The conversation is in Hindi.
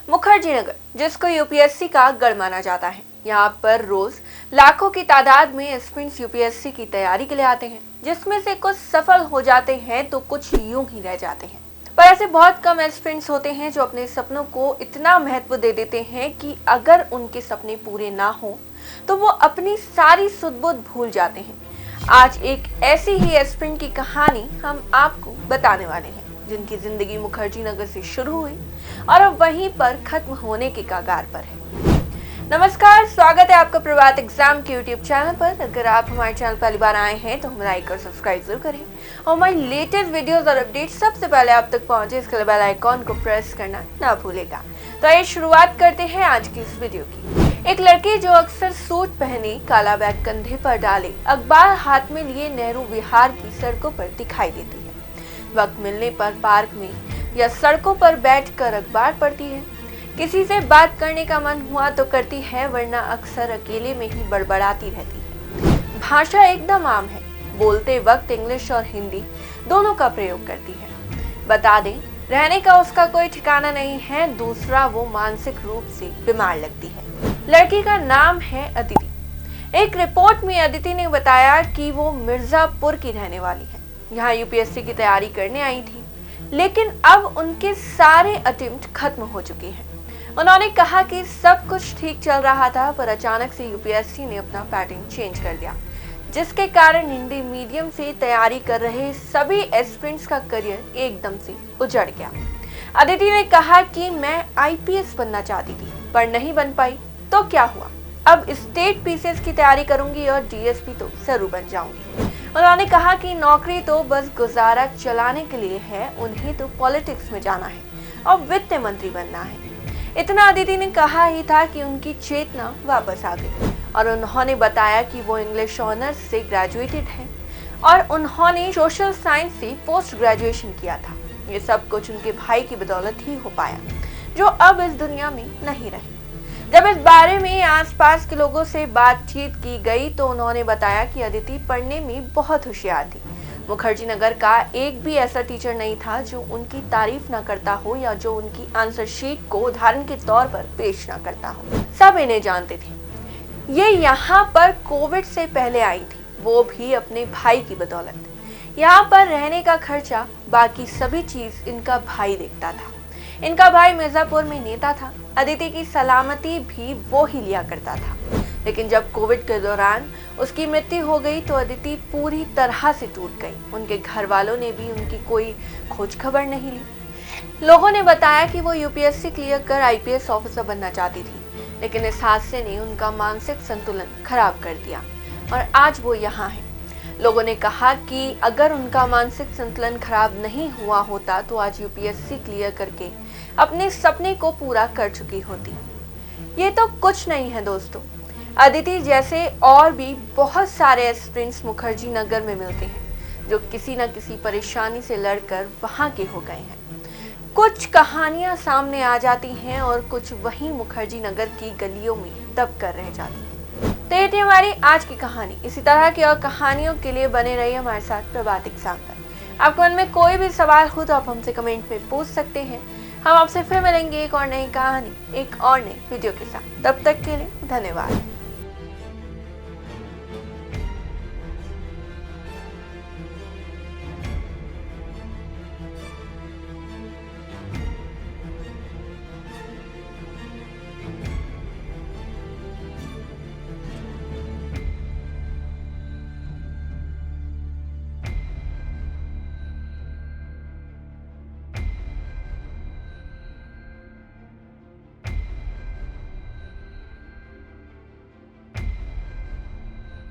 मुखर्जी नगर, जिसको यूपीएससी का गढ़ माना जाता है, यहाँ पर रोज लाखों की तादाद में एस्पिरेंट्स यूपीएससी की तैयारी के लिए आते हैं, जिसमें से कुछ सफल हो जाते हैं तो कुछ यूं ही रह जाते हैं। पर ऐसे बहुत कम एस्पिरेंट्स होते हैं जो अपने सपनों को इतना महत्व दे देते हैं कि अगर उनके सपने पूरे ना हो तो वो अपनी सारी सुध-बुध भूल जाते हैं। आज एक ऐसी ही एस्पिरेंट की कहानी हम आपको बताने वाले हैं, जिनकी जिंदगी मुखर्जी नगर से शुरू हुई और अब वहीं पर खत्म होने के कगार पर है। नमस्कार, स्वागत है आपका प्रभात एग्जाम के यूट्यूब चैनल पर। अगर आप हमारे चैनल पहली बार आए हैं तो हमें लाइक और सब्सक्राइब जरूर करें और हमारी लेटेस्ट वीडियोस और अपडेट सबसे पहले आप तक पहुंचे इसके लिए बेल आइकॉन को प्रेस करना ना भूलेगा। तो आइए शुरुआत करते हैं आज की इस वीडियो की। एक लड़की जो अक्सर सूट पहने, काला बैग कंधे पर डाले, अखबार हाथ में लिए नेहरू विहार की सड़कों पर दिखाई देती है। वक्त मिलने पर पार्क में या सड़कों पर बैठकर अखबार पढ़ती है। किसी से बात करने का मन हुआ तो करती है, वरना अक्सर अकेले में ही बड़बड़ाती रहती है। भाषा एकदम आम है, बोलते वक्त इंग्लिश और हिंदी दोनों का प्रयोग करती है। बता दें, रहने का उसका कोई ठिकाना नहीं है, दूसरा वो मानसिक रूप से बीमार लगती है। लड़की का नाम है अदिति। एक रिपोर्ट में अदिति ने बताया कि वो मिर्जापुर की रहने वाली है। यहाँ यूपीएससी की तैयारी करने आई थी, लेकिन अब उनके सारे अटेम्प्ट खत्म हो चुके हैं। उन्होंने कहा कि सब कुछ ठीक चल रहा था, पर अचानक से यूपीएससी ने अपना पैटर्न चेंज कर दिया, जिसके कारण हिंदी मीडियम से तैयारी कर रहे सभी एस्पिरेंट्स का करियर एकदम से उजड़ गया। अदिति ने कहा कि मैं आईपीएस बनना चाहती थी, पर नहीं बन पाई, तो क्या हुआ? अब स्टेट पीसीएस की तैयारी करूंगी और डीएसपी तो जरूर बन जाऊंगी। उन्होंने कहा कि नौकरी तो बस गुजारा चलाने के लिए है, उन्हें तो पॉलिटिक्स में जाना है और वित्त मंत्री बनना है। इतना अदिति ने कहा ही था कि उनकी चेतना वापस आ गई और उन्होंने बताया कि वो इंग्लिश ऑनर्स से ग्रेजुएटेड हैं और उन्होंने सोशल साइंस से पोस्ट ग्रेजुएशन किया था। ये सब कुछ उनके भाई की बदौलत ही हो पाया, जो अब इस दुनिया में नहीं रहे। जब इस बारे में आसपास के लोगों से बातचीत की गई तो उन्होंने बताया कि अदिति पढ़ने में बहुत होशियार थी। मुखर्जी नगर का एक भी ऐसा टीचर नहीं था जो उनकी तारीफ ना करता हो या जो उनकी आंसर शीट को उदाहरण के तौर पर पेश ना करता हो। सब इन्हें जानते थे। ये यहाँ पर कोविड से पहले आई थी, वो भी अपने भाई की बदौलत। यहाँ पर रहने का खर्चा, बाकी सभी चीज इनका भाई देखता था। इनका भाई मिर्जापुर में नेता था। अदिति की सलामती भी वो ही लिया करता था, लेकिन जब कोविड के दौरान उसकी मृत्यु हो गई तो अदिति पूरी तरह से टूट गई। उनके घर वालों ने भी उनकी कोई खोज खबर नहीं ली। लोगों ने बताया कि वो यूपीएससी क्लियर कर आईपीएस ऑफिसर बनना चाहती थी, लेकिन इस हादसे ने उनका मानसिक संतुलन खराब कर दिया और आज वो यहाँ है। लोगों ने कहा कि अगर उनका मानसिक संतुलन खराब नहीं हुआ होता तो आज यूपीएससी क्लियर करके अपने सपने को पूरा कर चुकी होती। ये तो कुछ नहीं है दोस्तों, अदिति जैसे और भी बहुत सारे एस्पिरेंट्स मुखर्जी नगर में मिलते हैं, जो किसी न किसी परेशानी से लड़कर वहां के हो गए हैं। कुछ कहानियां सामने आ जाती हैं और कुछ वहीं मुखर्जी नगर की गलियों में दब कर रह जाती हैं। तो ये थी हमारी आज की कहानी। इसी तरह की और कहानियों के लिए बने रहिए हमारे साथ प्रभात एग्जाम पर। आपके मन में कोई भी सवाल हो तो आप हमसे कमेंट में पूछ सकते हैं। हम आपसे फिर मिलेंगे एक और नई कहानी, एक और नई वीडियो के साथ। तब तक के लिए धन्यवाद।